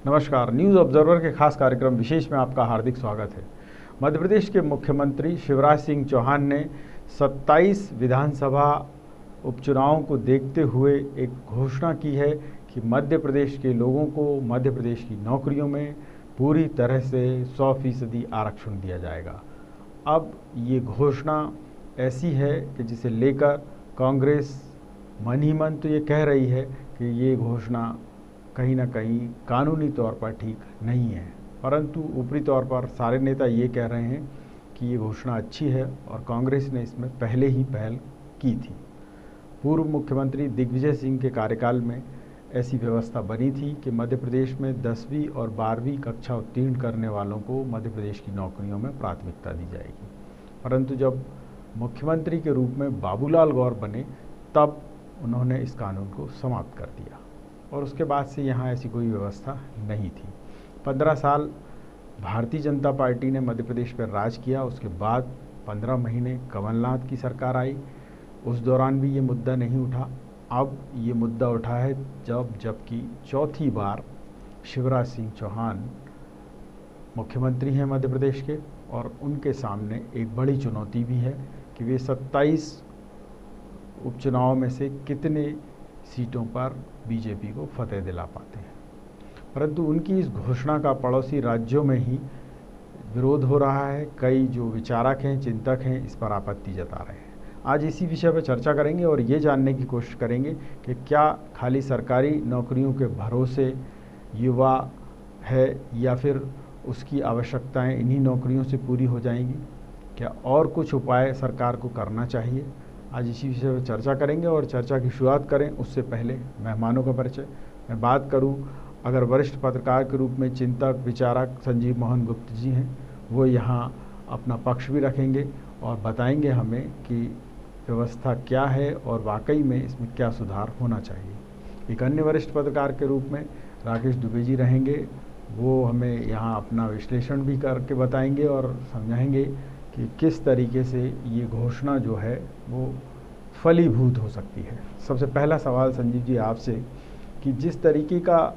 नमस्कार। News observer के खास कार्यक्रम विशेष में आपका हार्दिक स्वागत है। मध्य प्रदेश के मुख्यमंत्री शिवराज सिंह चौहान ने 27 विधानसभा उपचुनावों को देखते हुए एक घोषणा की है कि मध्य प्रदेश के लोगों को मध्य प्रदेश की नौकरियों में पूरी तरह से 100% आरक्षण दिया जाएगा। अब ये घोषणा ऐसी है कि जिसे लेकर कांग्रेस मन ही मन तो ये कह रही है कि ये घोषणा कहीं ना कहीं कानूनी तौर पर ठीक नहीं है, परंतु ऊपरी तौर पर सारे नेता ये कह रहे हैं कि ये घोषणा अच्छी है और कांग्रेस ने इसमें पहले ही पहल की थी। पूर्व मुख्यमंत्री दिग्विजय सिंह के कार्यकाल में ऐसी व्यवस्था बनी थी कि मध्य प्रदेश में 10वीं और 12वीं कक्षा उत्तीर्ण करने वालों को मध्य प्रदेश की नौकरियों में प्राथमिकता दी जाएगी, परंतु जब मुख्यमंत्री के रूप में बाबूलाल गौर बने तब उन्होंने इस कानून को समाप्त कर दिया और उसके बाद से यहाँ ऐसी कोई व्यवस्था नहीं थी। 15 साल भारतीय जनता पार्टी ने मध्य प्रदेश पर राज किया, उसके बाद 15 महीने कमलनाथ की सरकार आई, उस दौरान भी ये मुद्दा नहीं उठा। अब ये मुद्दा उठा है जबकि चौथी बार शिवराज सिंह चौहान मुख्यमंत्री हैं मध्य प्रदेश के और उनके सामने एक बड़ी चुनौती भी है कि वे 27 उपचुनाव में से कितने सीटों पर बीजेपी को फतेह दिला पाते हैं। परंतु उनकी इस घोषणा का पड़ोसी राज्यों में ही विरोध हो रहा है। कई जो विचारक हैं, चिंतक हैं, इस पर आपत्ति जता रहे हैं। आज इसी विषय पर चर्चा करेंगे और ये जानने की कोशिश करेंगे कि क्या खाली सरकारी नौकरियों के भरोसे युवा है या फिर उसकी आवश्यकताएं इन्हीं नौकरियों से पूरी हो जाएंगी, क्या और कुछ उपाय सरकार को करना चाहिए। आज इसी विषय पर चर्चा करेंगे और चर्चा की शुरुआत करें उससे पहले मेहमानों का परिचय। मैं बात करूं, अगर वरिष्ठ पत्रकार के रूप में चिंतक विचारक संजीव मोहन गुप्त जी हैं, वो यहाँ अपना पक्ष भी रखेंगे और बताएंगे हमें कि व्यवस्था क्या है और वाकई में इसमें क्या सुधार होना चाहिए। एक अन्य वरिष्ठ पत्रकार के रूप में राकेश दुबे जी रहेंगे, वो हमें यहाँ अपना विश्लेषण भी करके बताएंगे और समझाएंगे कि किस तरीके से ये घोषणा जो है वो फलीभूत हो सकती है। सबसे पहला सवाल संजीव जी आपसे कि जिस तरीके का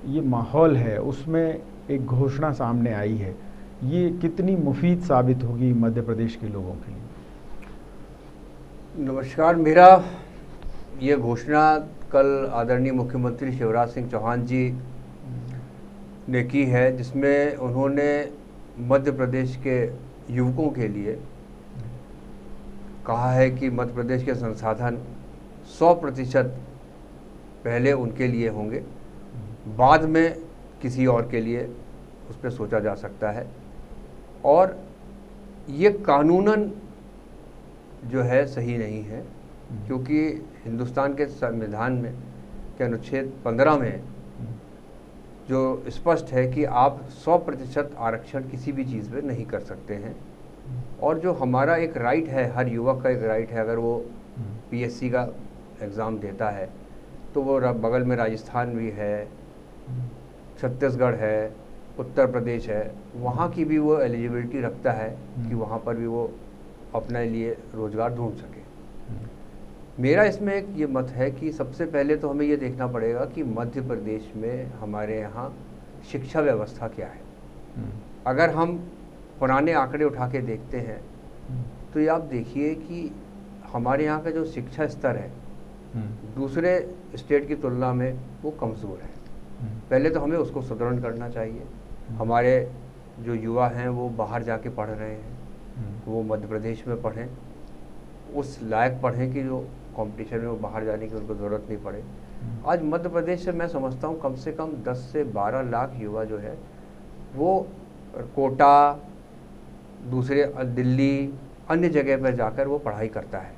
ये माहौल है उसमें एक घोषणा सामने आई है, ये कितनी मुफीद साबित होगी मध्य प्रदेश के लोगों के लिए। नमस्कार। मेरा ये घोषणा कल आदरणीय मुख्यमंत्री शिवराज सिंह चौहान जी ने की है, जिसमें उन्होंने मध्य प्रदेश के युवकों के लिए कहा है कि मध्य प्रदेश के संसाधन 100% पहले उनके लिए होंगे, बाद में किसी और के लिए उस पर सोचा जा सकता है। और ये कानूनन जो है सही नहीं है, क्योंकि हिंदुस्तान के संविधान में के अनुच्छेद 15 में जो स्पष्ट है कि आप 100% आरक्षण किसी भी चीज़ में नहीं कर सकते हैं। और जो हमारा एक राइट है, हर युवक का एक राइट है, अगर वो पीएससी का एग्ज़ाम देता है तो वो बगल में राजस्थान भी है, छत्तीसगढ़ है, उत्तर प्रदेश है, वहाँ की भी वो एलिजिबिलिटी रखता है कि वहाँ पर भी वो अपने लिए रोज़गार ढूंढ सके। मेरा इसमें एक ये मत है कि सबसे पहले तो हमें ये देखना पड़ेगा कि मध्य प्रदेश में हमारे यहाँ शिक्षा व्यवस्था क्या है। अगर हम पुराने आंकड़े उठा के देखते हैं तो ये आप देखिए कि हमारे यहाँ का जो शिक्षा स्तर है दूसरे स्टेट की तुलना में वो कमज़ोर है। पहले तो हमें उसको सुदृढ़ करना चाहिए। हमारे जो युवा हैं वो बाहर जाके पढ़ रहे हैं, वो मध्य प्रदेश में पढ़ें, उस लायक पढ़ें कि जो कंपटीशन में वो बाहर जाने की उनको ज़रूरत नहीं पड़े। आज मध्य प्रदेश से मैं समझता हूँ कम से कम 10 से 12 लाख युवा जो है वो कोटा, दूसरे दिल्ली, अन्य जगह पर जाकर वो पढ़ाई करता है।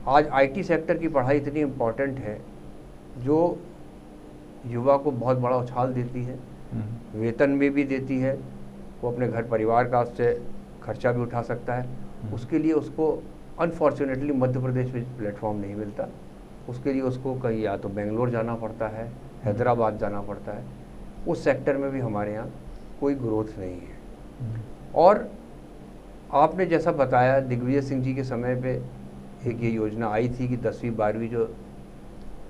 आज आईटी सेक्टर की पढ़ाई इतनी इम्पोर्टेंट है जो युवा को बहुत बड़ा उछाल देती है, वेतन में भी देती है, वो अपने घर परिवार का उससे खर्चा भी उठा सकता है। उसके लिए उसको अनफॉर्चुनेटली मध्य प्रदेश में प्लेटफॉर्म नहीं मिलता। उसके लिए उसको कहीं या तो बेंगलोर जाना पड़ता है, हैदराबाद जाना पड़ता है। उस सेक्टर में भी हमारे यहाँ कोई ग्रोथ नहीं है। और आपने जैसा बताया, दिग्विजय सिंह जी के समय पे एक ये योजना आई थी कि 10वीं 12वीं जो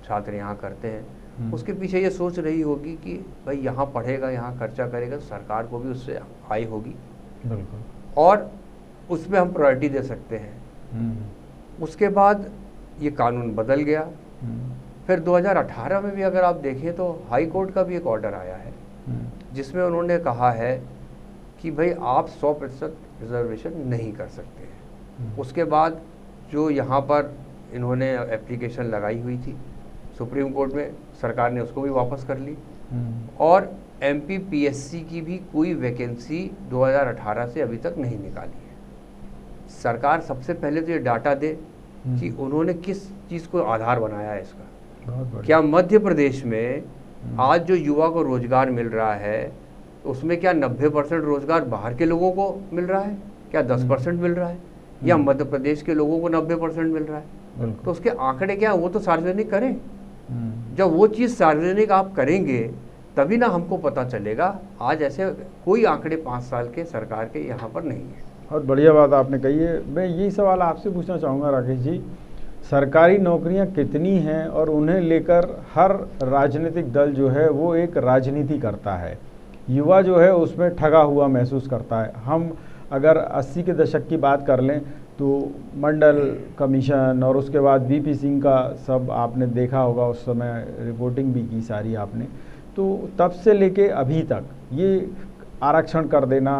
छात्र यहाँ करते हैं उसके पीछे ये सोच रही होगी कि भाई यहाँ पढ़ेगा, यहाँ खर्चा करेगा, तो सरकार को भी उससे आय होगी बिल्कुल। और उसमें हम प्रायोरिटी दे सकते हैं। उसके बाद ये कानून बदल गया। फिर 2018 में भी अगर आप देखें तो हाई कोर्ट का भी एक ऑर्डर आया है जिसमें उन्होंने कहा है कि भाई आप 100% रिजर्वेशन नहीं कर सकते हैं। उसके बाद जो यहाँ पर इन्होंने एप्लीकेशन लगाई हुई थी सुप्रीम कोर्ट में, सरकार ने उसको भी वापस कर ली और MPPSC की भी कोई वैकेंसी 2018 से अभी तक नहीं निकाली है। सरकार सबसे पहले तो ये डाटा दे कि उन्होंने किस चीज़ को आधार बनाया है इसका। क्या मध्य प्रदेश में आज जो युवा को रोजगार मिल रहा है उसमें क्या 90% रोजगार बाहर के लोगों को मिल रहा है, क्या 10% मिल रहा है, या मध्य प्रदेश के लोगों को 90% मिल रहा है? तो उसके आंकड़े क्या, वो तो सार्वजनिक करें। जब वो चीज़ सार्वजनिक आप करेंगे तभी ना हमको पता चलेगा। आज ऐसे कोई आंकड़े 5 साल के सरकार के यहाँ पर नहीं है। बहुत बढ़िया बात आपने कही है। मैं यही सवाल आपसे पूछना चाहूँगा राकेश जी, सरकारी नौकरियां कितनी हैं और उन्हें लेकर हर राजनीतिक दल जो है वो एक राजनीति करता है, युवा जो है उसमें ठगा हुआ महसूस करता है। हम अगर 80 के दशक की बात कर लें तो मंडल कमीशन और उसके बाद VP सिंह का सब आपने देखा होगा, उस समय रिपोर्टिंग भी की सारी आपने, तो तब से लेके अभी तक ये आरक्षण कर देना,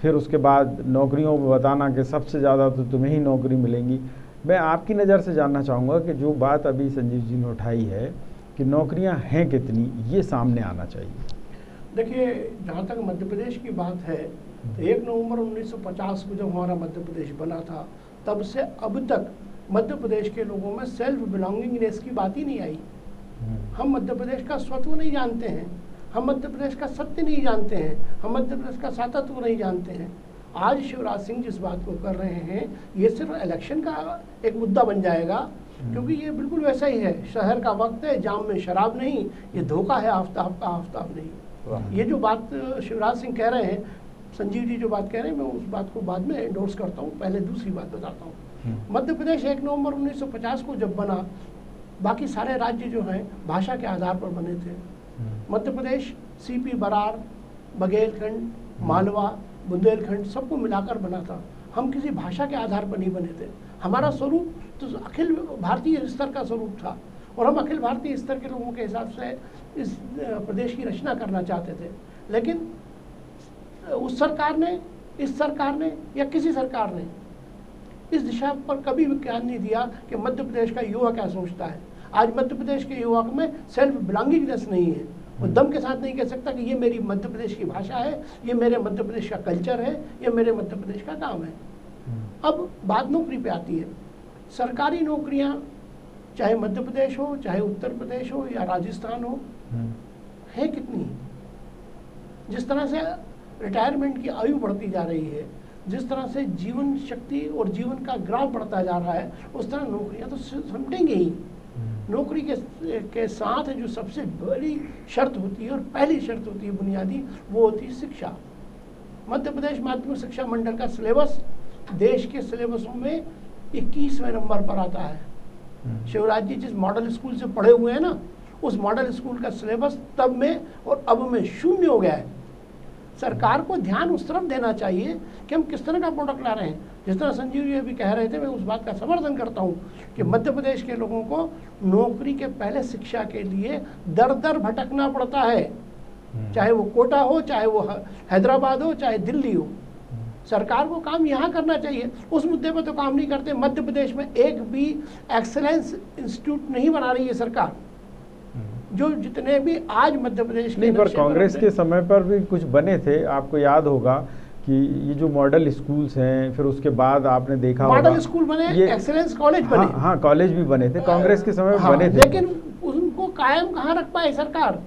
फिर उसके बाद नौकरियों को बताना कि सबसे ज़्यादा तो तुम्हें ही नौकरी मिलेंगी। मैं आपकी नज़र से जानना चाहूँगा कि जो बात अभी संजीव जी ने उठाई है कि नौकरियां हैं कितनी, ये सामने आना चाहिए। देखिए, जहाँ तक मध्य प्रदेश की बात है तो 1 नवंबर 1950 को जब हमारा मध्य प्रदेश बना था तब से अब तक मध्य प्रदेश के लोगों में सेल्फ बिलोंगिंगनेस की बात ही नहीं आई। हम मध्य प्रदेश का स्वत्व नहीं जानते हैं, हम मध्य प्रदेश का सत्य नहीं जानते हैं, हम मध्य प्रदेश का सातत्व नहीं जानते हैं। आज शिवराज सिंह जिस बात को कर रहे हैं ये सिर्फ इलेक्शन का एक मुद्दा बन जाएगा, क्योंकि ये बिल्कुल वैसा ही है। शहर का वक्त है, जाम में शराब नहीं, ये धोखा है आफ्ताब का आफ्ताब नहीं। ये जो बात शिवराज सिंह कह रहे हैं, संजीव जी जो बात कह रहे हैं, मैं उस बात को बाद में एंडोर्स करता हूँ। पहले दूसरी बात बताता हूँ। मध्य प्रदेश 1 नवंबर 1950 को जब बना, बाकी सारे राज्य जो हैं भाषा के आधार पर बने थे। मध्य प्रदेश CP बरार, बघेलखंड, मालवा, बुंदेलखंड सबको मिलाकर बना था। हम किसी भाषा के आधार पर नहीं बने थे। हमारा स्वरूप तो अखिल भारतीय स्तर का स्वरूप था और हम अखिल भारतीय स्तर के लोगों के हिसाब से इस प्रदेश की रचना करना चाहते थे। लेकिन उस सरकार ने, इस सरकार ने या किसी सरकार ने इस दिशा पर कभी भी ध्यान नहीं दिया कि मध्य प्रदेश का युवा क्या सोचता है। आज मध्य प्रदेश के युवा में सेल्फ बिलोंगिंगनेस नहीं है। वो दम के साथ नहीं कह सकता कि ये मेरी मध्य प्रदेश की भाषा है, ये मेरे मध्य प्रदेश का कल्चर है, ये मेरे मध्य प्रदेश का काम है। अब बात नौकरी पे आती है। सरकारी नौकरियां चाहे मध्य प्रदेश हो, चाहे उत्तर प्रदेश हो या राजस्थान हो, है कितनी? जिस तरह से रिटायरमेंट की आयु बढ़ती जा रही है, जिस तरह से जीवन शक्ति और जीवन का ग्राफ बढ़ता जा रहा है, उस तरह नौकरियां तो सिमटेंगे ही। नौकरी के साथ जो सबसे बड़ी शर्त होती है और पहली शर्त होती है बुनियादी, वो होती है शिक्षा। मध्य प्रदेश माध्यमिक शिक्षा मंडल का सिलेबस देश के सिलेबसों में 21वें नंबर पर आता है। शिवराज जी जिस मॉडल स्कूल से पढ़े हुए हैं ना, उस मॉडल स्कूल का सिलेबस तब में और अब में शून्य हो गया है। सरकार को ध्यान उस तरफ देना चाहिए कि हम किस तरह का प्रोडक्ट ला रहे हैं। जिस तरह संजीव जी अभी कह रहे थे, मैं उस बात का समर्थन करता हूँ कि मध्य प्रदेश के लोगों को नौकरी के पहले शिक्षा के लिए दर दर भटकना पड़ता है, चाहे वो कोटा हो, चाहे वो हैदराबाद हो, चाहे दिल्ली हो। सरकार को काम यहाँ करना चाहिए, उस मुद्दे पर तो काम नहीं करते। मध्य प्रदेश में एक भी एक्सेलेंस इंस्टीट्यूट नहीं बना रही है सरकार। जो जितने भी आज मध्य प्रदेश नहीं, पर कांग्रेस के समय पर भी कुछ बने थे। आपको याद होगा कि ये जो मॉडल स्कूल्स हैं, फिर उसके बाद आपने देखा होगा मॉडल स्कूल बने, एक्सेलेंस कॉलेज बने। हाँ, कॉलेज भी बने थे, कांग्रेस के समय में बने थे, लेकिन उनको कायम कहाँ रख पाए सरकार।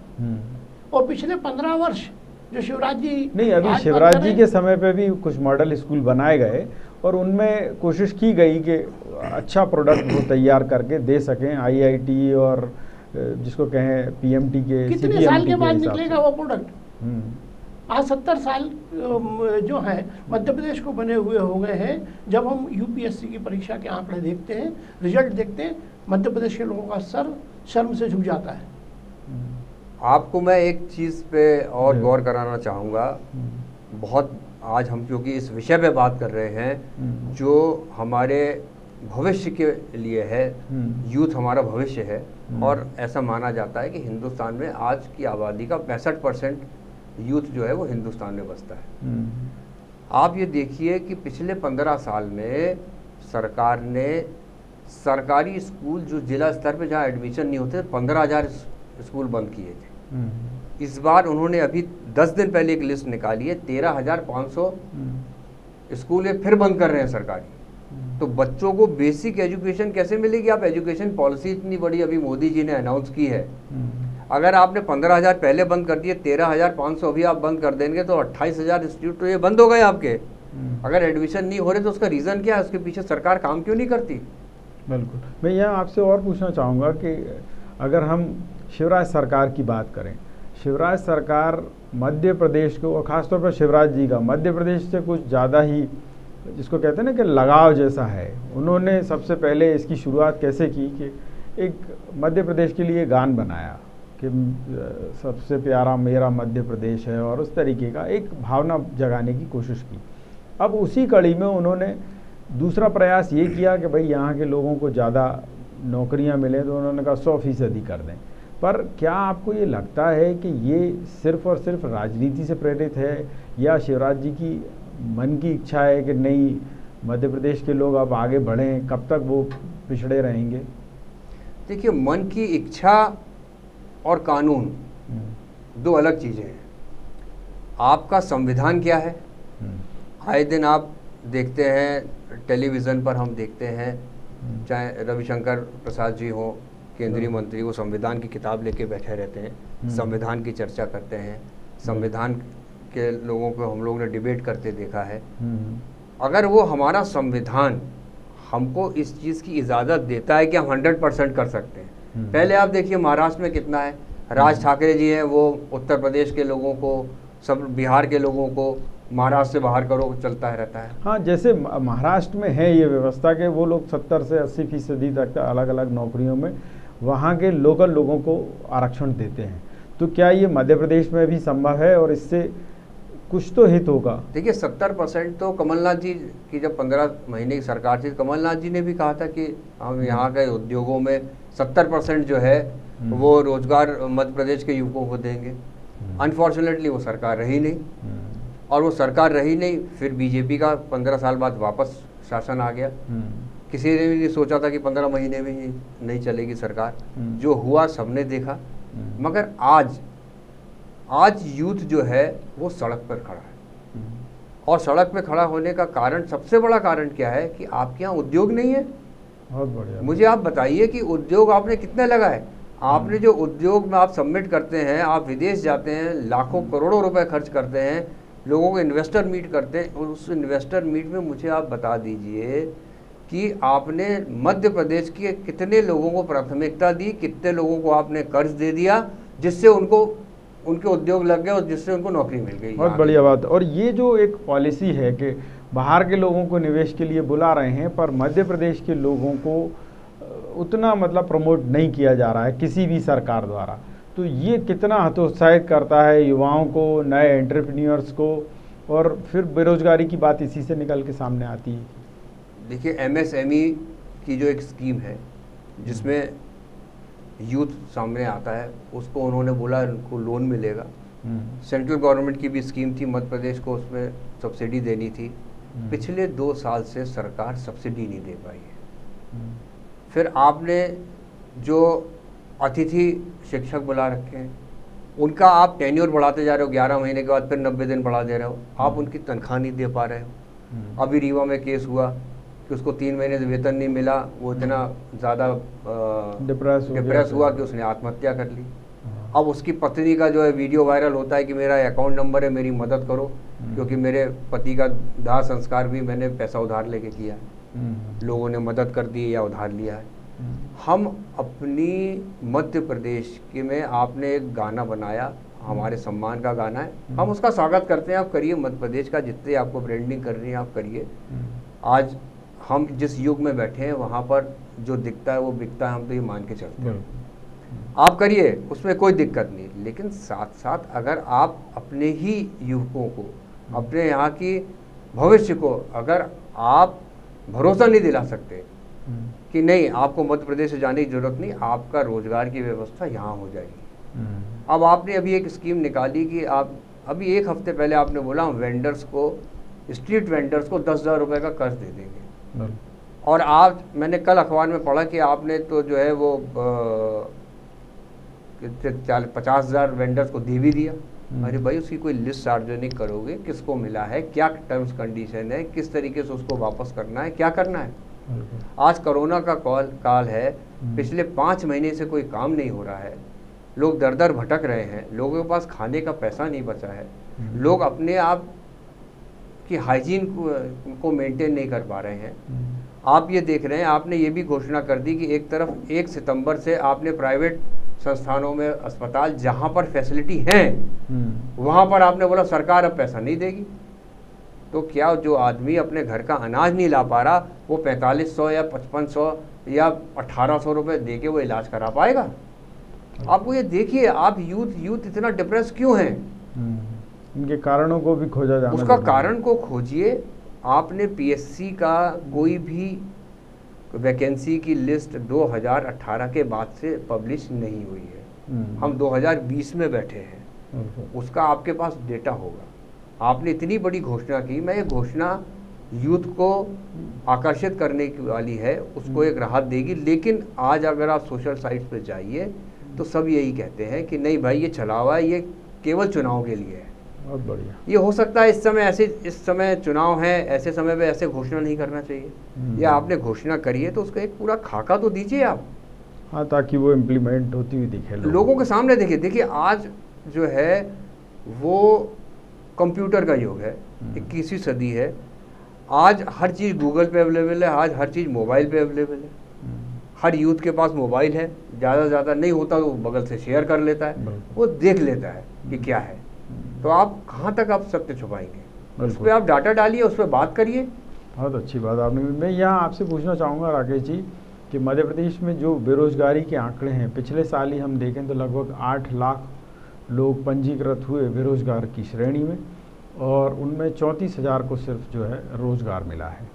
और पिछले 15 वर्ष जो शिवराज जी, नहीं, अभी शिवराज जी के समय पे भी कुछ मॉडल स्कूल बनाए गए और उनमें कोशिश की गई कि अच्छा प्रोडक्ट वो तैयार करके दे सकें। IIT और जिसको कहें PMT के, कितने साल के बाद निकलेगा वो प्रोडक्ट? आज 70 साल जो है मध्य प्रदेश को बने हुए हो गए हैं। जब हम UPSC की परीक्षा के आंकड़े देखते हैं, रिजल्ट देखते हैं, मध्य प्रदेश के लोगों का सर शर्म से झुक जाता है। आपको मैं एक चीज़ पे और जी। गौर कराना चाहूँगा। बहुत आज हम क्योंकि इस विषय पे बात कर रहे हैं जो हमारे भविष्य के लिए है, यूथ हमारा भविष्य है, और ऐसा माना जाता है कि हिंदुस्तान में आज की आबादी का 65% यूथ जो है वो हिंदुस्तान में बसता है। आप ये देखिए कि पिछले 15 साल में सरकार ने सरकारी स्कूल जो जिला स्तर पे जहाँ एडमिशन नहीं होते 15,000 स्कूल बंद किए थे। इस बार उन्होंने अभी 10 दिन पहले एक लिस्ट निकाली है, 13,500 स्कूल ये फिर बंद कर रहे हैं सरकारी। तो बच्चों को बेसिक एजुकेशन कैसे मिलेगी? आप एजुकेशन पॉलिसी इतनी बड़ी अभी मोदी जी ने अनाउंस की है, अगर आपने 15,000 पहले बंद कर दिए, 13,500 अभी आप बंद कर देंगे तो 28,000 इंस्टीट्यूट तो ये बंद हो गए आपके। अगर एडमिशन नहीं हो रहे तो उसका रीज़न क्या है? उसके पीछे सरकार काम क्यों नहीं करती? बिल्कुल, मैं यहाँ आपसे और पूछना चाहूँगा कि अगर हम शिवराज सरकार की बात करें, शिवराज सरकार मध्य प्रदेश को, और ख़ासतौर पर शिवराज जी का मध्य प्रदेश से कुछ ज़्यादा ही, जिसको कहते हैं ना कि लगाव जैसा है। उन्होंने सबसे पहले इसकी शुरुआत कैसे की कि एक मध्य प्रदेश के लिए गान बनाया कि सबसे प्यारा मेरा मध्य प्रदेश है, और उस तरीके का एक भावना जगाने की कोशिश की। अब उसी कड़ी में उन्होंने दूसरा प्रयास ये किया कि भाई यहाँ के लोगों को ज़्यादा नौकरियाँ मिलें, तो उन्होंने कहा 100% कर दें। पर क्या आपको ये लगता है कि ये सिर्फ़ और सिर्फ राजनीति से प्रेरित है, या शिवराज जी की मन की इच्छा है कि नहीं मध्य प्रदेश के लोग अब आगे बढ़ें, कब तक वो पिछड़े रहेंगे? देखिए, मन की इच्छा और कानून दो अलग चीज़ें हैं। आपका संविधान क्या है? आए दिन आप देखते हैं टेलीविज़न पर, हम देखते हैं, चाहे रविशंकर प्रसाद जी हो केंद्रीय मंत्री, वो संविधान की किताब लेके बैठे रहते हैं, संविधान की चर्चा करते हैं, संविधान के लोगों को हम लोग ने डिबेट करते देखा है। अगर वो हमारा संविधान हमको इस चीज़ की इजाज़त देता है कि हम 100% कर सकते हैं। पहले आप देखिए महाराष्ट्र में कितना है, राज ठाकरे जी हैं, वो उत्तर प्रदेश के लोगों को, सब बिहार के लोगों को महाराष्ट्र से बाहर करो, चलता है रहता है। हाँ, जैसे महाराष्ट्र में है ये व्यवस्था कि वो लोग 70 से 80% तक अलग अलग नौकरियों में वहाँ के लोकल लोगों को आरक्षण देते हैं। तो क्या ये मध्य प्रदेश में भी संभव है, और इससे कुछ तो हित होगा? देखिए, 70% तो कमलनाथ जी की जब 15 महीने की सरकार थी, कमलनाथ जी ने भी कहा था कि हम यहाँ के उद्योगों में 70% जो है वो रोजगार मध्य प्रदेश के युवकों को देंगे। अनफॉर्चुनेटली वो सरकार रही नहीं, और वो सरकार रही नहीं, फिर बीजेपी का 15 साल बाद वापस शासन आ गया। किसी ने भी नहीं सोचा था कि 15 महीने में ही नहीं चलेगी सरकार। जो हुआ सबने देखा। मगर आज यूथ जो है वो सड़क पर खड़ा है, और सड़क पे खड़ा होने का कारण, सबसे बड़ा कारण क्या है कि आपके यहाँ उद्योग नहीं है। बहुत बढ़िया। मुझे आप बताइए कि उद्योग आपने कितने लगाए? आपने जो उद्योग में आप सबमिट करते हैं, आप विदेश जाते हैं, लाखों करोड़ों रुपए खर्च करते हैं, लोगों को इन्वेस्टर मीट करते हैं, और उस इन्वेस्टर मीट में मुझे आप बता दीजिए कि आपने मध्य प्रदेश के कितने लोगों को प्राथमिकता दी, कितने लोगों को आपने कर्ज दे दिया, जिससे उनको उनके उद्योग लग गए और जिससे उनको नौकरी मिल गई। बहुत बढ़िया बात। और ये जो एक पॉलिसी है कि बाहर के लोगों को निवेश के लिए बुला रहे हैं, पर मध्य प्रदेश के लोगों को उतना मतलब प्रमोट नहीं किया जा रहा है किसी भी सरकार द्वारा, तो ये कितना हतोत्साहित करता है युवाओं को, नए एंटरप्रेन्योर्स को, और फिर बेरोजगारी की बात इसी से निकल के सामने आती है। देखिए, MSME की जो एक स्कीम है जिसमें यूथ सामने आता है, उसको उन्होंने बोला उनको लोन मिलेगा। सेंट्रल गवर्नमेंट की भी स्कीम थी, मध्य प्रदेश को उसमें सब्सिडी देनी थी। पिछले 2 साल से सरकार सब्सिडी नहीं दे पाई है। फिर आपने जो अतिथि शिक्षक बुला रखे हैं, उनका आप टेन्योर बढ़ाते जा रहे हो, 11 महीने के बाद फिर 90 दिन बढ़ा दे रहे हो, आप उनकी तनख्वाह नहीं दे पा रहे हो। अभी रीवा में केस हुआ कि उसको 3 महीने से वेतन नहीं मिला, वो इतना ज़्यादा डिप्रेस हुआ कि उसने आत्महत्या कर ली। अब उसकी पत्नी का जो है वीडियो वायरल होता है कि मेरा अकाउंट नंबर है, मेरी मदद करो, क्योंकि मेरे पति का दाह संस्कार भी मैंने पैसा उधार लेके किया है। लोगों ने मदद कर दी या उधार लिया है। हम अपनी मध्य प्रदेश के में आपने एक गाना बनाया, हमारे सम्मान का गाना है, हम उसका स्वागत करते हैं। आप करिए, मध्य प्रदेश का जितने आपको ब्रांडिंग करनी है आप करिए। आज हम जिस युग में बैठे हैं वहाँ पर जो दिखता है वो बिकता है, हम तो ये मान के चलते हैं। आप करिए, उसमें कोई दिक्कत नहीं। लेकिन साथ साथ अगर आप अपने ही युवकों को, अपने यहाँ की भविष्य को अगर आप भरोसा नहीं दिला सकते कि नहीं आपको मध्य प्रदेश से जाने की जरूरत नहीं, आपका रोजगार की व्यवस्था यहाँ हो जाएगी। अब आपने अभी एक स्कीम निकाली कि आप अभी 1 हफ्ते पहले आपने बोला हम वेंडर्स को, स्ट्रीट वेंडर्स को 10,000 रुपये का कर्ज दे देंगे। और आज मैंने कल अखबार में पढ़ा कि आपने तो जो है वो 50,000 वेंडर्स को दे भी दिया। अरे भाई, उसकी कोई लिस्ट सार्वजनिक करोगे, किसको मिला है, क्या टर्म्स कंडीशन है, किस तरीके से उसको वापस करना है, क्या करना है। आज कोरोना का काल है, पिछले 5 महीने से कोई काम नहीं हो रहा है, लोग दर दर भटक रहे हैं, लोगों के पास खाने का पैसा नहीं बचा है, लोग अपने आप की हाइजीन को मेंटेन नहीं कर पा रहे हैं। आप ये देख रहे हैं, आपने ये भी घोषणा कर दी कि एक तरफ 1 सितंबर से आपने प्राइवेट संस्थानों में, अस्पताल जहां पर फैसिलिटी हैं वहां पर आपने बोला सरकार अब पैसा नहीं देगी। तो क्या जो आदमी अपने घर का अनाज नहीं ला पा रहा, वो 4500 या 5500 या 1800 रुपये दे के वो इलाज करा पाएगा? आपको ये देखिए, आप यूथ इतना डिप्रेस क्यों हैं? इनके कारणों को भी खोजा जाना, उसका कारण को खोजिए। आपने पीएससी का कोई भी वैकेंसी की लिस्ट 2018 के बाद से पब्लिश नहीं हुई है, हम 2020 में बैठे हैं, उसका आपके पास डेटा होगा। आपने इतनी बड़ी घोषणा की, मैं ये घोषणा यूथ को आकर्षित करने की वाली है, उसको एक राहत देगी। लेकिन आज अगर आप सोशल साइट्स पे जाइए तो सब यही कहते हैं कि नहीं भाई, ये चला हुआ है, ये केवल चुनाव के लिए है। बहुत बढ़िया। ये हो सकता है इस समय चुनाव है, ऐसे समय पे ऐसे घोषणा नहीं करना चाहिए। या आपने घोषणा करी है तो उसका एक पूरा खाका तो दीजिए आप। हाँ, ताकि वो इम्प्लीमेंट होती हुई दिखे लोगों के सामने। देखिए आज जो है वो कंप्यूटर का युग है, 21वीं सदी है। आज हर चीज़ गूगल पे अवेलेबल है, आज हर चीज़ मोबाइल पे अवेलेबल है। हर यूथ के पास मोबाइल है, ज़्यादा नहीं होता तो बगल से शेयर कर लेता है, वो देख लेता है कि क्या है। तो आप कहाँ तक आप सत्य छुपाएंगे? उस पर आप डाटा डालिए, उस पर बात करिए। बहुत अच्छी बात आपने। मैं यहाँ आपसे पूछना चाहूँगा राकेश जी कि मध्य प्रदेश में जो बेरोजगारी के आंकड़े हैं, पिछले साल ही हम देखें तो लगभग 8 लाख लोग पंजीकृत हुए बेरोजगार की श्रेणी में, और उनमें 34,000 को सिर्फ जो है रोज़गार मिला है।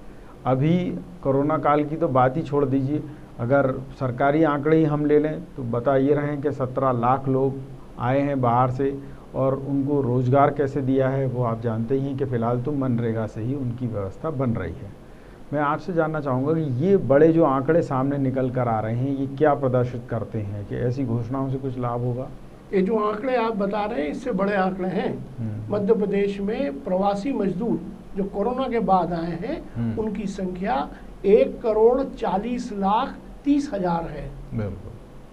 अभी कोरोना काल की तो बात ही छोड़ दीजिए, अगर सरकारी आंकड़े ही हम ले लें तो बता ये रहे हैं कि 17 लाख लोग आए हैं बाहर से, और उनको रोज़गार कैसे दिया है वो आप जानते ही हैं कि फ़िलहाल तो मनरेगा से ही उनकी व्यवस्था बन रही है। मैं आपसे जानना चाहूँगा कि ये बड़े जो आंकड़े सामने निकल कर आ रहे हैं, ये क्या प्रदर्शित करते हैं कि ऐसी घोषणाओं से कुछ लाभ होगा? ये जो आंकड़े आप बता रहे हैं, इससे बड़े आंकड़े हैं। मध्य प्रदेश में प्रवासी मजदूर जो कोरोना के बाद आए हैं, उनकी संख्या 1,40,30,000 है।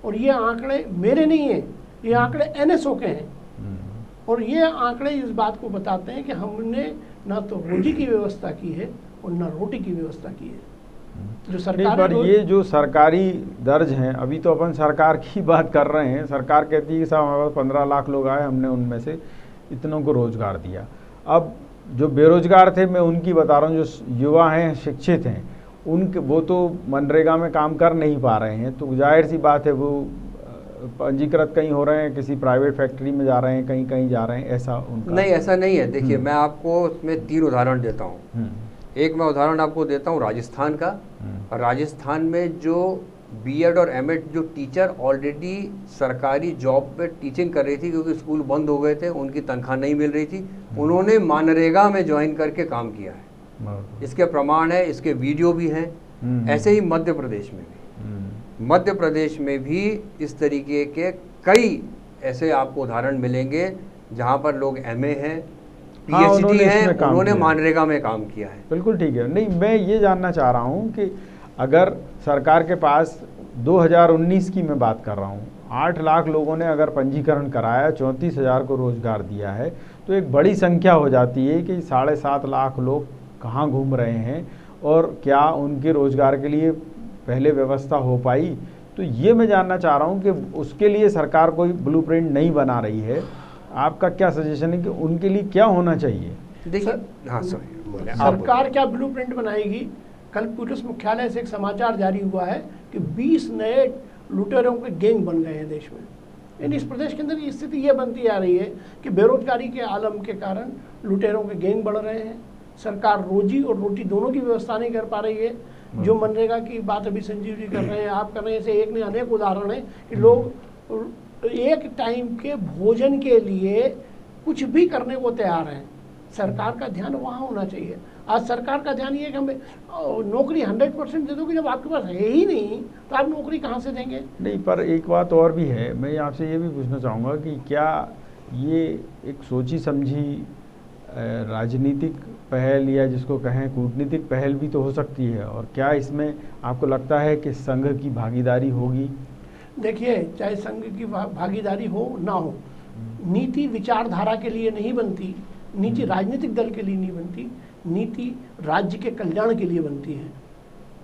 और ये आंकड़े मेरे नहीं हैं, ये आंकड़े NSO के हैं। और ये आंकड़े इस बात को बताते हैं कि हमने ना तो रोजी की व्यवस्था की है और ना रोटी की व्यवस्था की है। जो सरकार, पर ये जो सरकारी दर्ज हैं, अभी तो अपन सरकार की बात कर रहे हैं, सरकार कहती है कि साहब हमारे पास 15 लाख लोग आए, हमने उनमें से इतनों को रोज़गार दिया। अब जो बेरोजगार थे, मैं उनकी बता रहा हूँ, जो युवा हैं, शिक्षित हैं, उनके वो तो मनरेगा में काम कर नहीं पा रहे हैं, तो जाहिर सी बात है वो पंजीकृत कहीं हो रहे हैं, किसी प्राइवेट फैक्ट्री में जा रहे हैं, कहीं जा रहे हैं, ऐसा उनका नहीं, ऐसा नहीं है। देखिए मैं आपको उसमें 3 उदाहरण देता हूँ। एक मैं उदाहरण आपको देता हूँ राजस्थान का। राजस्थान में जो B.Ed और M.Ed जो टीचर ऑलरेडी सरकारी जॉब पे टीचिंग कर रही थी, क्योंकि स्कूल बंद हो गए थे, उनकी तनख्वाह नहीं मिल रही थी, उन्होंने मनरेगा में ज्वाइन करके काम किया है। इसके प्रमाण है, इसके वीडियो भी हैं। ऐसे ही मध्य प्रदेश में भी मध्य प्रदेश में भी इस तरीके के कई ऐसे आपको उदाहरण मिलेंगे जहां पर लोग MA हैं, PhD हैं, उन्होंने मनरेगा में काम किया है। बिल्कुल ठीक है। नहीं, मैं ये जानना चाह रहा हूं कि अगर सरकार के पास 2019 की मैं बात कर रहा हूं, 8 लाख लोगों ने अगर पंजीकरण कराया, 34,000 को रोजगार दिया है, तो एक बड़ी संख्या हो जाती है कि 7.5 लाख लोग कहाँ घूम रहे हैं और क्या उनके रोजगार के लिए पहले व्यवस्था हो पाई। तो ये मैं जानना चाह रहा हूँ कि उसके लिए सरकार कोई ब्लूप्रिंट नहीं बना रही है। आपका क्या सजेशन है कि उनके लिए क्या होना चाहिए? देखिए, हाँ सरकार क्या ब्लूप्रिंट बनाएगी? कल पुलिस मुख्यालय से एक समाचार जारी हुआ है कि 20 नए लुटेरों के गैंग बन गए हैं देश में। यानी इस प्रदेश के अंदर ये स्थिति ये बनती आ रही है कि बेरोजगारी के आलम के कारण लुटेरों के गैंग बढ़ रहे हैं। सरकार रोजी और रोटी दोनों की व्यवस्था नहीं कर पा रही है। जो मनरेगा की बात अभी संजीव जी कर रहे हैं, आप कर रहे हैं, ऐसे एक ने अनेक उदाहरण है कि लोग एक टाइम के भोजन के लिए कुछ भी करने को तैयार हैं। सरकार का ध्यान वहाँ होना चाहिए। आज सरकार का ध्यान ये है कि हमें नौकरी 100% दे दो, कि जब आपके पास है ही नहीं तो आप नौकरी कहाँ से देंगे? नहीं, पर एक बात और भी है, मैं आपसे ये भी पूछना चाहूँगा कि क्या ये एक सोची समझी राजनीतिक पहल या जिसको कहें कूटनीतिक पहल भी तो हो सकती है, और क्या इसमें आपको लगता है कि संघ की भागीदारी होगी? देखिए, चाहे संघ की भागीदारी हो ना हो, नीति विचारधारा के लिए नहीं बनती, नीति राजनीतिक दल के लिए नहीं बनती, नीति राज्य के कल्याण के लिए बनती है।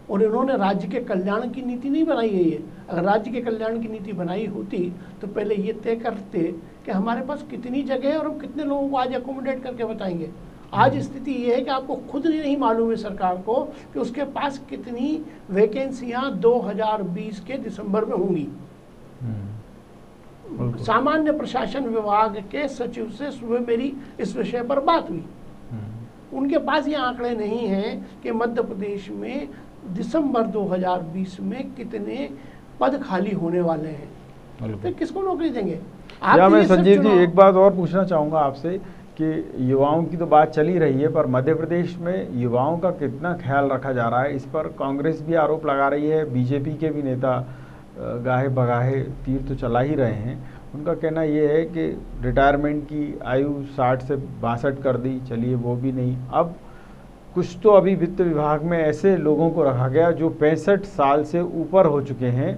और इन्होंने राज्य के कल्याण की नीति नहीं बनाई है ये। अगर राज्य के कल्याण की नीति बनाई होती तो पहले ये तय करते कि हमारे पास कितनी जगह है और हम कितने लोगों को आज अकोमोडेट करके बताएंगे। आज स्थिति ये है कि आपको खुद नहीं मालूम है सरकार को कि उसके पास कितनी वैकेंसियां 2020 के दिसंबर में होंगी। सामान्य प्रशासन विभाग के सचिव से सुबह मेरी इस विषय पर बात हुई। उनके पास ये आंकड़े नहीं हैं कि मध्य प्रदेश में दिसंबर 2020 में कितने पद खाली होने वाले हैं, तो किसको नौकरी देंगे? या मैं संजीव जी एक बात और पूछना चाहूँगा आपसे कि युवाओं की तो बात चली रही है, पर मध्य प्रदेश में युवाओं का कितना ख्याल रखा जा रहा है? इस पर कांग्रेस भी आरोप लगा रही है, बीजेपी के भी नेता गाहे बगाहे तीर तो चला ही रहे हैं। उनका कहना ये है कि रिटायरमेंट की आयु 60 से 62 कर दी, चलिए वो भी नहीं, अब कुछ तो अभी वित्त विभाग में ऐसे लोगों को रखा गया जो 65 साल से ऊपर हो चुके हैं,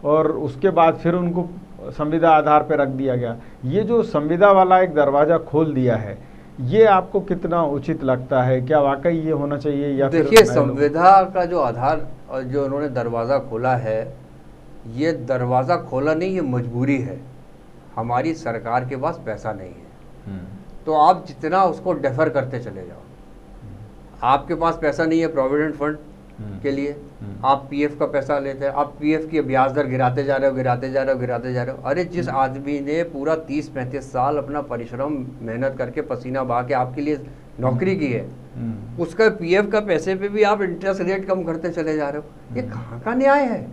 और उसके बाद फिर उनको संविदा आधार पर रख दिया गया। ये जो संविदा वाला एक दरवाज़ा खोल दिया है, ये आपको कितना उचित लगता है? क्या वाकई ये होना चाहिए? या देखिए, संविदा का जो आधार और जो उन्होंने दरवाज़ा खोला है, ये दरवाज़ा खोला नहीं, ये मजबूरी है। हमारी सरकार के पास पैसा नहीं है, तो आप जितना उसको डेफर करते चले जाओ। आपके पास पैसा नहीं है प्रोविडेंट फंड के लिए, आप पीएफ का पैसा लेते हैं, आप पीएफ की ब्याज दर गिराते जा रहे हो, गिराते जा रहे हो, गिराते जा रहे हो। अरे जिस आदमी ने पूरा 30-35 साल अपना परिश्रम मेहनत करके पसीना बहा के आपके लिए नौकरी की है, उसका पीएफ का पैसे पे भी आप इंटरेस्ट रेट कम करते चले जा रहे हो। ये कहाँ का न्याय है?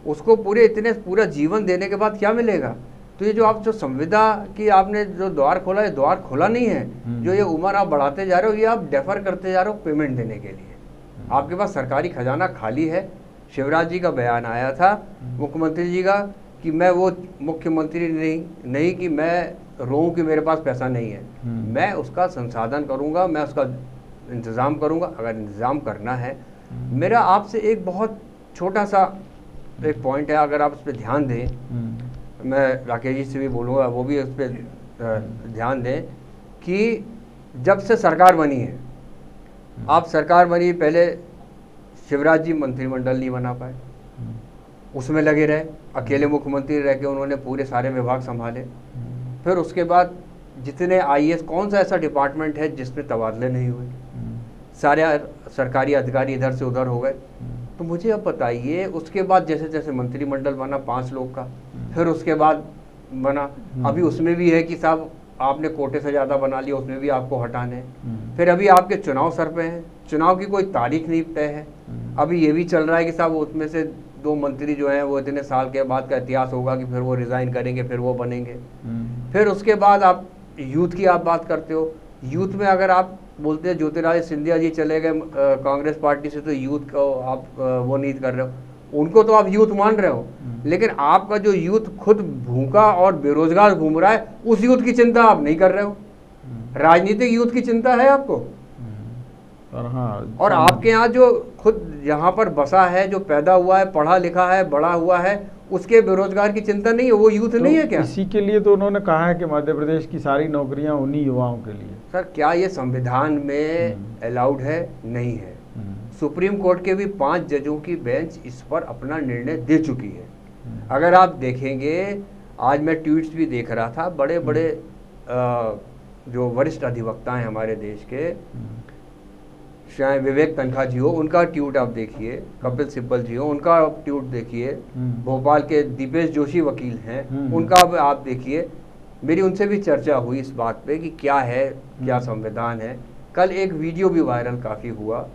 उसको पूरा जीवन देने के बाद क्या मिलेगा? तो ये जो संविदा की आपने जो द्वार खोला है, द्वार खोला नहीं है। जो ये उम्र आप बढ़ाते जा रहे हो, ये आप डेफर करते जा रहे हो पेमेंट देने के लिए। आपके पास सरकारी खजाना खाली है। शिवराज जी का बयान आया था, मुख्यमंत्री जी का, कि मैं वो मुख्यमंत्री नहीं कि मैं रोऊं कि मेरे पास पैसा नहीं है। मैं उसका संसाधन करूंगा, मैं उसका इंतज़ाम करूंगा अगर इंतज़ाम करना है। मेरा आपसे एक बहुत छोटा सा एक पॉइंट है, अगर आप उस पर ध्यान दें, मैं राकेश जी से भी बोलूँगा वो भी उस पर ध्यान दें कि जब से सरकार बनी है, आप सरकार बनी, पहले शिवराज जी मंत्रिमंडल नहीं बना पाए, उसमें लगे रहे, अकेले मुख्यमंत्री रह के उन्होंने पूरे सारे विभाग संभाले। फिर उसके बाद जितने आईएएस, कौन सा ऐसा डिपार्टमेंट है जिसमें तबादले नहीं हुए? सारे सरकारी अधिकारी इधर से उधर हो गए। तो मुझे अब बताइए, उसके बाद जैसे जैसे मंत्रिमंडल बना 5 लोग का, फिर उसके बाद बना, अभी उसमें भी है कि साहब आपने कोटे से ज़्यादा बना लिया, उसमें भी आपको हटाने। फिर अभी आपके चुनाव सर पे हैं, चुनाव की कोई तारीख नहीं तय है। अभी ये भी चल रहा है कि साहब उसमें से 2 मंत्री जो हैं वो इतने साल के बाद का इतिहास होगा कि फिर वो रिज़ाइन करेंगे, फिर वो बनेंगे। फिर उसके बाद आप यूथ की आप बात करते हो, यूथ में अगर आप बोलते हैं ज्योतिरादित्य सिंधिया जी चले गए कांग्रेस पार्टी से, तो यूथ को आप वो नहीं कर रहे हो, उनको तो आप यूथ मान रहे हो, लेकिन आपका जो यूथ खुद भूखा और बेरोजगार घूम रहा है, उस यूथ की चिंता आप नहीं कर रहे हो। राजनीतिक यूथ की चिंता है आपको। और आपके यहाँ जो खुद यहाँ पर बसा है, जो पैदा हुआ है, पढ़ा लिखा है, बड़ा हुआ है, उसके बेरोजगार की चिंता नहीं है, वो यूथ तो नहीं है क्या? इसी के लिए तो उन्होंने कहा है कि मध्य प्रदेश की सारी नौकरियां उन्हीं युवाओं के लिए। सर, क्या ये संविधान में अलाउड है? नहीं है। सुप्रीम कोर्ट के भी 5 जजों की बेंच इस पर अपना निर्णय दे चुकी है। अगर आप देखेंगे, आज मैं ट्वीट्स भी देख रहा था, बड़े बड़े जो वरिष्ठ अधिवक्ता हैं हमारे देश के, चाहे विवेक तनखा जी हो, उनका ट्वीट आप देखिए, कपिल सिब्बल जी हो, उनका ट्वीट देखिए, भोपाल के दीपेश जोशी वकील हैं, उनका आप देखिए। मेरी उनसे भी चर्चा हुई इस बात पे कि क्या है, क्या संविधान है। कल एक वीडियो भी वायरल काफ़ी हुआ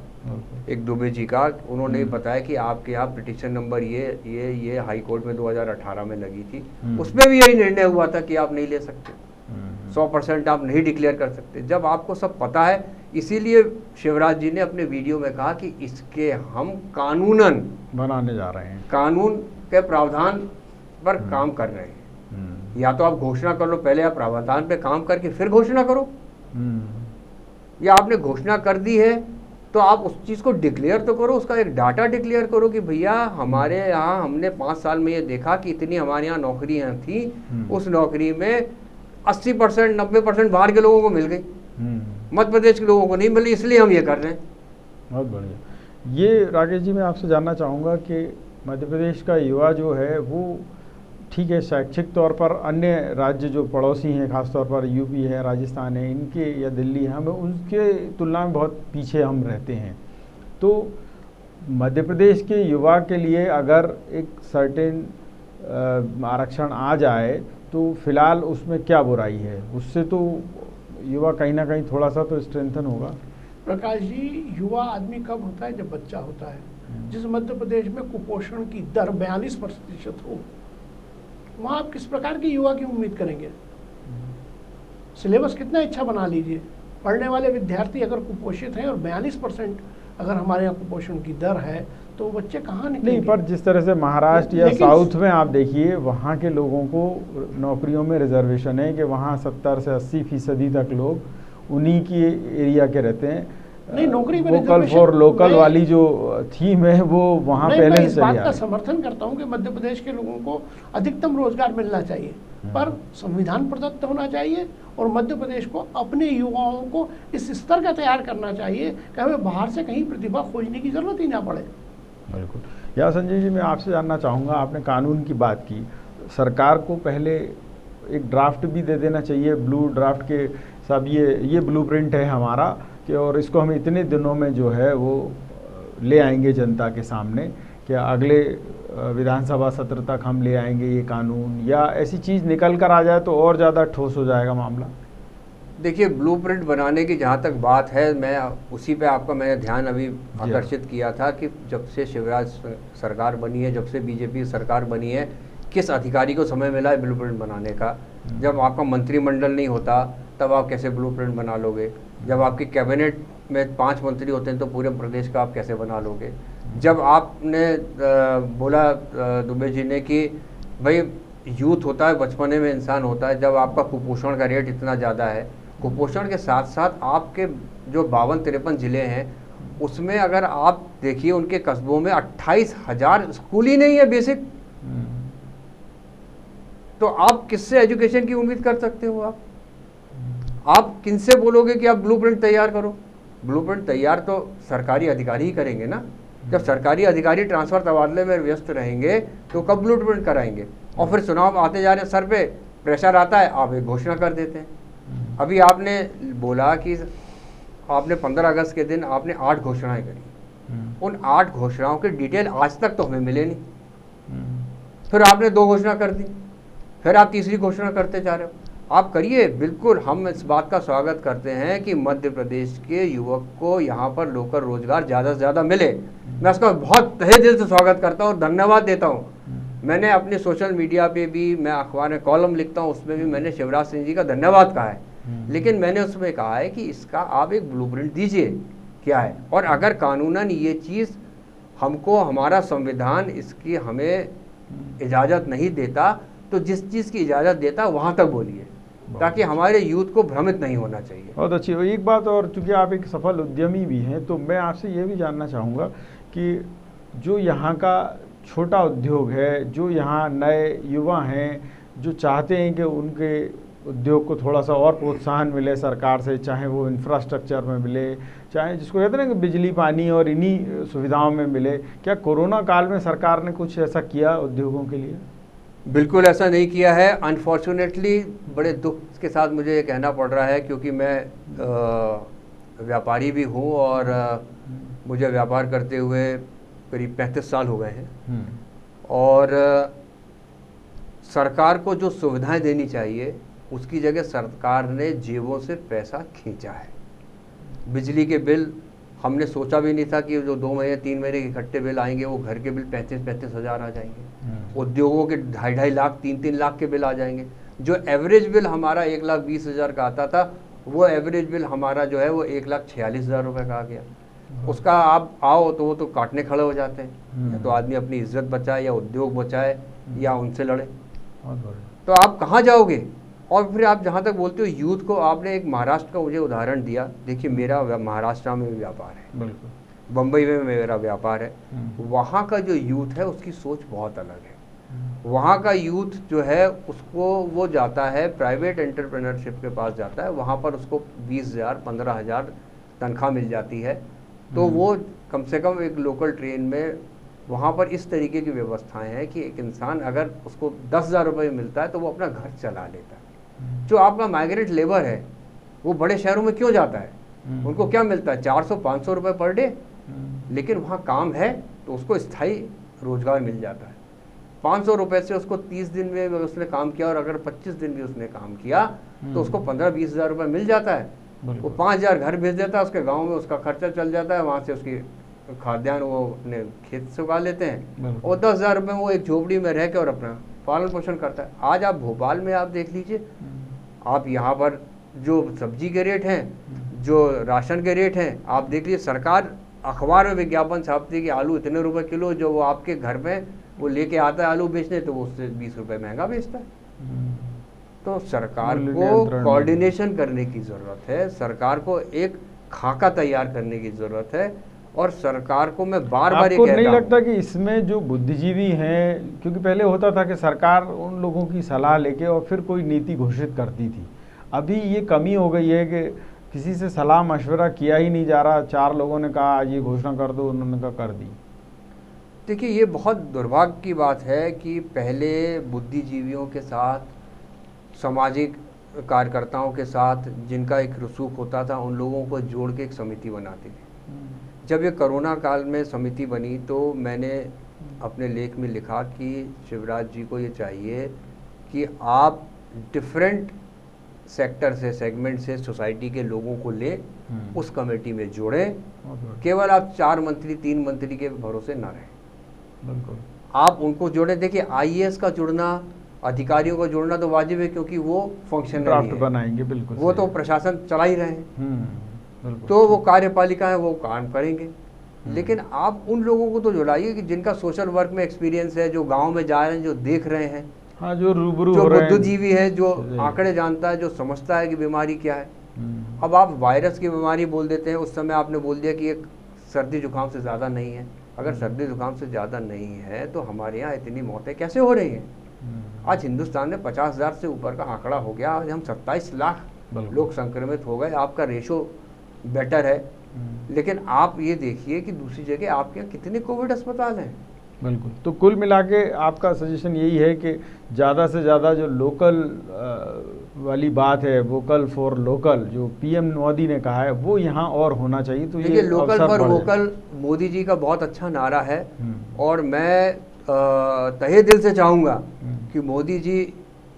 एक दुबे जी का, उन्होंने बताया कि आपके यहाँ पिटीशन नंबर ये हाई कोर्ट में 2018 में लगी थी, उसमें भी यही निर्णय हुआ था कि आप नहीं ले सकते, 100% आप नहीं डिक्लेयर कर सकते। जब आपको सब पता है, इसीलिए शिवराज जी ने अपने वीडियो में कहा कि इसके हम कानूनन बनाने जा रहे हैं, कानून के प्रावधान पर काम कर रहे हैं। या तो आप घोषणा कर लो पहले, आप प्रावधान पे काम करके फिर घोषणा करो, या आपने घोषणा कर दी है तो आप उस चीज़ को डिक्लेयर तो करो, उसका एक डाटा डिक्लेयर करो कि भैया हमारे यहाँ हमने 5 साल में ये देखा कि इतनी हमारे यहाँ नौकरियाँ थी, उस नौकरी में 80% 90% बाहर के लोगों को मिल गई, मध्य प्रदेश के लोगों को नहीं मिली, इसलिए हम ये कर रहे हैं। बहुत बढ़िया। ये राकेश जी मैं आपसे जानना चाहूँगा कि मध्य प्रदेश का युवा जो है वो ठीक है, शैक्षिक तौर पर अन्य राज्य जो पड़ोसी हैं, खासतौर पर यूपी है, राजस्थान है, इनके या दिल्ली है, हमें उनके तुलना में बहुत पीछे हम रहते हैं। तो मध्य प्रदेश के युवा के लिए अगर एक सर्टेन आरक्षण आ जाए तो फिलहाल उसमें क्या बुराई है? उससे तो युवा कहीं ना कहीं थोड़ा सा तो स्ट्रेंथन होगा। प्रकाश जी, युवा आदमी कब होता है? जब बच्चा होता है। जिस मध्य प्रदेश में कुपोषण की दर 42% हो, वहाँ आप किस प्रकार के युवा की उम्मीद करेंगे? सिलेबस कितना अच्छा बना लीजिए, पढ़ने वाले विद्यार्थी अगर कुपोषित हैं और 42% अगर हमारे यहाँ कुपोषण की दर है तो बच्चे कहाँ निकलेंगे? नहीं, पर जिस तरह से महाराष्ट्र या साउथ में आप देखिए, वहाँ के लोगों को नौकरियों में रिजर्वेशन है कि वहाँ 70 से 80% तक लोग उन्हीं की एरिया के रहते हैं। नहीं, नौकरी में वोकल फॉर लोकल वाली जो थीम है वो वहाँ पहले से चली आ रही है। इस बात का समर्थन करता हूँ कि मध्य प्रदेश के लोगों को अधिकतम रोजगार मिलना चाहिए, पर संविधान प्रदत्त होना चाहिए और मध्य प्रदेश को अपने युवाओं को इस स्तर का तैयार करना चाहिए कि हमें बाहर से कहीं प्रतिभा खोजने की जरूरत ही ना पड़े। बिल्कुल। या संजय जी, मैं आपसे जानना चाहूँगा, आपने कानून की बात की, सरकार को पहले एक ड्राफ्ट भी दे देना चाहिए, ब्लू ड्राफ्ट के सब ये ब्लूप्रिंट है हमारा कि और इसको हम इतने दिनों में जो है वो ले आएंगे जनता के सामने, कि अगले विधानसभा सत्र तक हम ले आएंगे ये कानून, या ऐसी चीज़ निकल कर आ जाए तो और ज़्यादा ठोस हो जाएगा मामला। देखिए, ब्लूप्रिंट बनाने की जहाँ तक बात है, मैं उसी पे आपका मैंने ध्यान अभी आकर्षित किया था कि जब से शिवराज सरकार बनी है, जब से बीजेपी सरकार बनी है, किस अधिकारी को समय मिला है ब्लूप्रिंट बनाने का? जब आपका मंत्रिमंडल नहीं होता तब आप कैसे ब्लूप्रिंट बना लोगे? जब आपकी कैबिनेट में 5 मंत्री होते हैं तो पूरे प्रदेश का आप कैसे बना लोगे? जब आपने बोला दुबे जी ने कि भाई यूथ होता है, बचपने में इंसान होता है, जब आपका कुपोषण का रेट इतना ज़्यादा है, कुपोषण के साथ साथ आपके जो 52-53 ज़िले हैं उसमें अगर आप देखिए उनके कस्बों में 28,000 स्कूल ही नहीं है बेसिक, तो आप किससे एजुकेशन की उम्मीद कर सकते हो? आप किनसे बोलोगे कि आप ब्लूप्रिंट तैयार करो? ब्लूप्रिंट तैयार तो सरकारी अधिकारी ही करेंगे ना। जब सरकारी अधिकारी ट्रांसफर तबादले में व्यस्त रहेंगे तो कब ब्लूप्रिंट कराएंगे? और फिर चुनाव आते जा रहे, सर पे प्रेशर आता है, आप एक घोषणा कर देते हैं। अभी आपने बोला कि आपने 15 अगस्त के दिन आपने 8 घोषणाएं करी, उन 8 घोषणाओं के डिटेल आज तक तो हमें मिले नहीं। फिर आपने 2 घोषणा कर दी, फिर आप तीसरी घोषणा करते जा रहे हो। आप करिए, बिल्कुल हम इस बात का स्वागत करते हैं कि मध्य प्रदेश के युवक को यहाँ पर लोकल रोजगार ज़्यादा से ज़्यादा मिले। मैं उसका बहुत तहे दिल से स्वागत करता हूँ और धन्यवाद देता हूँ। मैंने अपने सोशल मीडिया पे भी, मैं अखबार में कॉलम लिखता हूँ, उसमें भी मैंने शिवराज सिंह जी का धन्यवाद कहा है, लेकिन मैंने उसमें कहा है कि इसका आप एक ब्लूप्रिंट दीजिए क्या है, और अगर कानूनन ये चीज़ हमको, हमारा संविधान इसकी हमें इजाज़त नहीं देता तो जिस चीज़ की इजाज़त देता वहाँ तक बोलिए, ताकि हमारे यूथ को भ्रमित नहीं होना चाहिए। बहुत अच्छी। एक बात और, चूँकि आप एक सफल उद्यमी भी हैं, तो मैं आपसे ये भी जानना चाहूँगा कि जो यहाँ का छोटा उद्योग है, जो यहाँ नए युवा हैं जो चाहते हैं कि उनके उद्योग को थोड़ा सा और प्रोत्साहन मिले सरकार से, चाहे वो इंफ्रास्ट्रक्चर में मिले, चाहे जिसको कहते हैं ना कि बिजली पानी और इन्हीं सुविधाओं में मिले, क्या कोरोना काल में सरकार ने कुछ ऐसा किया उद्योगों के लिए? बिल्कुल ऐसा नहीं किया है। अनफॉर्चुनेटली बड़े दुख के साथ मुझे ये कहना पड़ रहा है, क्योंकि मैं व्यापारी भी हूँ और मुझे व्यापार करते हुए करीब 35 साल हो गए हैं। और सरकार को जो सुविधाएं देनी चाहिए उसकी जगह सरकार ने जेबों से पैसा खींचा है। बिजली के बिल हमने सोचा भी नहीं था कि जो 2 महीने 3 महीने के इकट्ठे बिल आएंगे वो घर के बिल 35-35 हज़ार आ जाएंगे। उद्योगों के 2.5 लाख 3-3 लाख के बिल आ जाएंगे। जो एवरेज बिल हमारा 1,20,000 का आता था वो एवरेज बिल हमारा जो है वो 1,46,000 रुपये का आ गया। उसका आप आओ तो वो तो काटने खड़े हो जाते हैं, या तो आदमी अपनी इज्जत बचाए या उद्योग बचाए या उनसे लड़े। तो आप कहाँ जाओगे? और फिर आप जहाँ तक बोलते हो यूथ को, आपने एक महाराष्ट्र का मुझे उदाहरण दिया। देखिए मेरा महाराष्ट्र में व्यापार है, बिल्कुल, बम्बई में मेरा व्यापार है। वहाँ का जो यूथ है उसकी सोच बहुत अलग है। वहाँ का यूथ जो है उसको वो जाता है प्राइवेट एंटरप्रेन्योरशिप के पास जाता है, वहाँ पर उसको 20,000 15,000 तनख्वाह मिल जाती है। तो वो कम से कम एक लोकल ट्रेन में वहाँ पर इस तरीके की व्यवस्थाएं हैं कि एक इंसान अगर उसको 10,000 रुपये मिलता है तो वो अपना घर चला लेता है। जो आपका माइग्रेंट लेबर है वो बड़े शहरों में क्यों जाता है? उनको क्या मिलता है? 400-500 रुपये पर डे। लेकिन वहाँ काम है तो उसको स्थायी रोजगार मिल जाता है। 500 रुपये से उसको 30 दिन में उसने काम किया और अगर 25 दिन भी उसने काम किया तो उसको 15-20 हज़ार रुपये मिल जाता है। वो 5,000 घर भेज देता है, उसके गाँव में उसका खर्चा चल जाता है, वहाँ से उसकी खाद्यान्न वो अपने खेत से उगा लेते हैं और 10,000 रुपये वो एक झोपड़ी में रह के और अपना पालन पोषण करता है। आज आप भोपाल में आप देख लीजिए, आप यहाँ पर जो सब्जी के रेट हैं, जो राशन के रेट हैं, आप देख लीजिए सरकार अखबार में विज्ञापन छापती है कि आलू इतने रुपए किलो, जो वो आपके घर में वो लेके आता है आलू बेचने तो वो उससे 20 रुपये महंगा बेचता है। तो सरकार को कोऑर्डिनेशन करने की ज़रूरत है, सरकार को एक खाका तैयार करने की ज़रूरत है। और सरकार को मैं बार बार ये कहता हूं, नहीं लगता कि इसमें जो बुद्धिजीवी हैं, क्योंकि पहले होता था कि सरकार उन लोगों की सलाह लेके और फिर कोई नीति घोषित करती थी, अभी ये कमी हो गई है कि किसी से सलाह मशवरा किया ही नहीं जा रहा। 4 लोगों ने कहा आज ये घोषणा कर दो, उन्होंने कहा कर दी। देखिए ये बहुत दुर्भाग्य की बात है कि पहले बुद्धिजीवियों के साथ, सामाजिक कार्यकर्ताओं के साथ जिनका एक रसूख होता था उन लोगों को जोड़ के एक समिति बनाती थी। जब ये कोरोना काल में समिति बनी तो मैंने अपने लेख में लिखा कि शिवराज जी को ये चाहिए कि आप डिफरेंट सेक्टर से, सेगमेंट से सोसाइटी के लोगों को ले उस कमेटी में जोड़ें। केवल आप 4 मंत्री 3 मंत्री के भरोसे ना रहें, बिल्कुल आप उनको जोड़ें। देखिए IAS का जुड़ना, अधिकारियों को जोड़ना तो वाजिब है क्योंकि वो फंक्शनरी है, बनाएंगे, बिल्कुल वो तो प्रशासन चला ही रहे हैं, तो वो कार्यपालिका है, वो काम करेंगे। लेकिन आप उन लोगों को तो जुड़ाइए कि जिनका सोशल वर्क में एक्सपीरियंस है, जो गांव में जा रहे हैं, जो देख रहे हैं, हाँ, जो रूबरू जो बुद्धिजीवी है, जो आंकड़े जानता है, जो समझता है कि बीमारी क्या है। अब आप वायरस की बीमारी बोल देते हैं, उस समय आपने बोल दिया कि एक सर्दी जुकाम से ज़्यादा नहीं है। अगर सर्दी जुकाम से ज़्यादा नहीं है तो हमारे यहाँ इतनी मौतें कैसे हो रही हैं? आज हिंदुस्तान में 50,000 से ऊपर का आंकड़ा हो गया, आज हम 27 लाख लोग संक्रमित हो गए। आपका रेशो बेटर है, लेकिन आप ये देखिए कि दूसरी जगह आपके यहाँ कितने कोविड अस्पताल हैं। बिल्कुल। तो कुल मिला के आपका सजेशन यही है कि ज़्यादा से ज़्यादा जो लोकल वाली बात है, वोकल फॉर लोकल, जो PM मोदी ने कहा है वो यहाँ और होना चाहिए। तो ये local for vocal Modi ji का बहुत अच्छा नारा है और मैं तहे दिल से चाहूँगा कि मोदी जी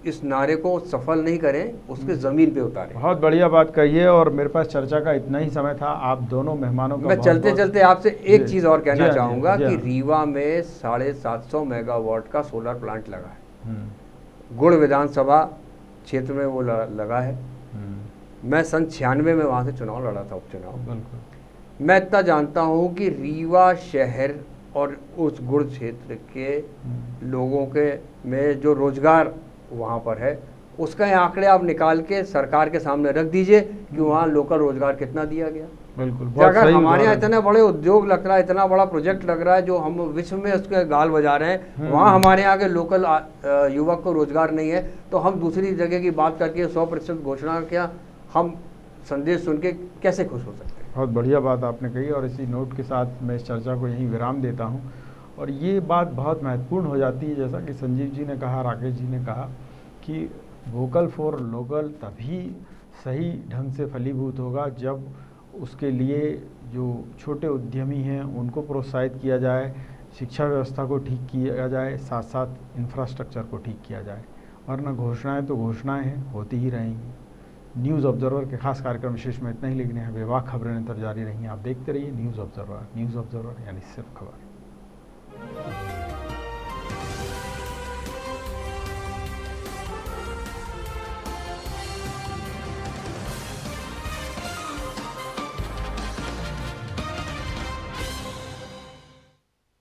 इस नारे को सफल नहीं करें, उसके ज़मीन पे उतारें। बहुत बढ़िया बात कही है और मेरे पास चर्चा का इतना ही समय था। आप दोनों मेहमानों का मैं चलते चलते आपसे एक चीज़ और कहना चाहूँगा कि रीवा में 750 मेगावाट का सोलर प्लांट लगा है। गुड़ विधानसभा क्षेत्र में वो लगा है। मैं सन 96 में वहाँ से चुनाव लड़ा था, उपचुनाव। मैं इतना जानता हूँ कि रीवा शहर और उस गुड़ क्षेत्र के लोगों के में जो रोजगार वहाँ पर है, उसका आंकड़े आप निकाल के सरकार के सामने रख दीजिए कि वहाँ लोकल रोजगार कितना दिया गया। बिल्कुल। अगर हमारे यहाँ इतने बड़े उद्योग लग रहा है, इतना बड़ा प्रोजेक्ट लग रहा है जो हम विश्व में उसके गाल बजा रहे हैं, वहाँ हमारे यहाँ के लोकल युवक को रोजगार नहीं है, तो हम दूसरी जगह की बात करके 100% घोषणा क्या हम संदेश सुन के कैसे खुश हो सकते हैं? बहुत बढ़िया बात आपने कही और इसी नोट के साथ मैं इस चर्चा को यहीं विराम देता हूँ। और ये बात बहुत महत्वपूर्ण हो जाती है, जैसा कि संजीव जी ने कहा, राकेश जी ने कहा कि वोकल फॉर लोकल तभी सही ढंग से फलीभूत होगा जब उसके लिए जो छोटे उद्यमी हैं उनको प्रोत्साहित किया जाए, शिक्षा व्यवस्था को ठीक किया जाए, साथ साथ इंफ्रास्ट्रक्चर को ठीक किया जाए। वरना घोषणाएं तो घोषणाएं हैं, होती ही रहेंगी। न्यूज़ ऑब्जर्वर के खास कार्यक्रम विशेष में इतना ही, लेकिन यहाँ बेबाक खबरें निरंतर जारी रहेंगी। आप देखते रहिए न्यूज़ ऑब्जर्वर यानी सिर्फ खबर।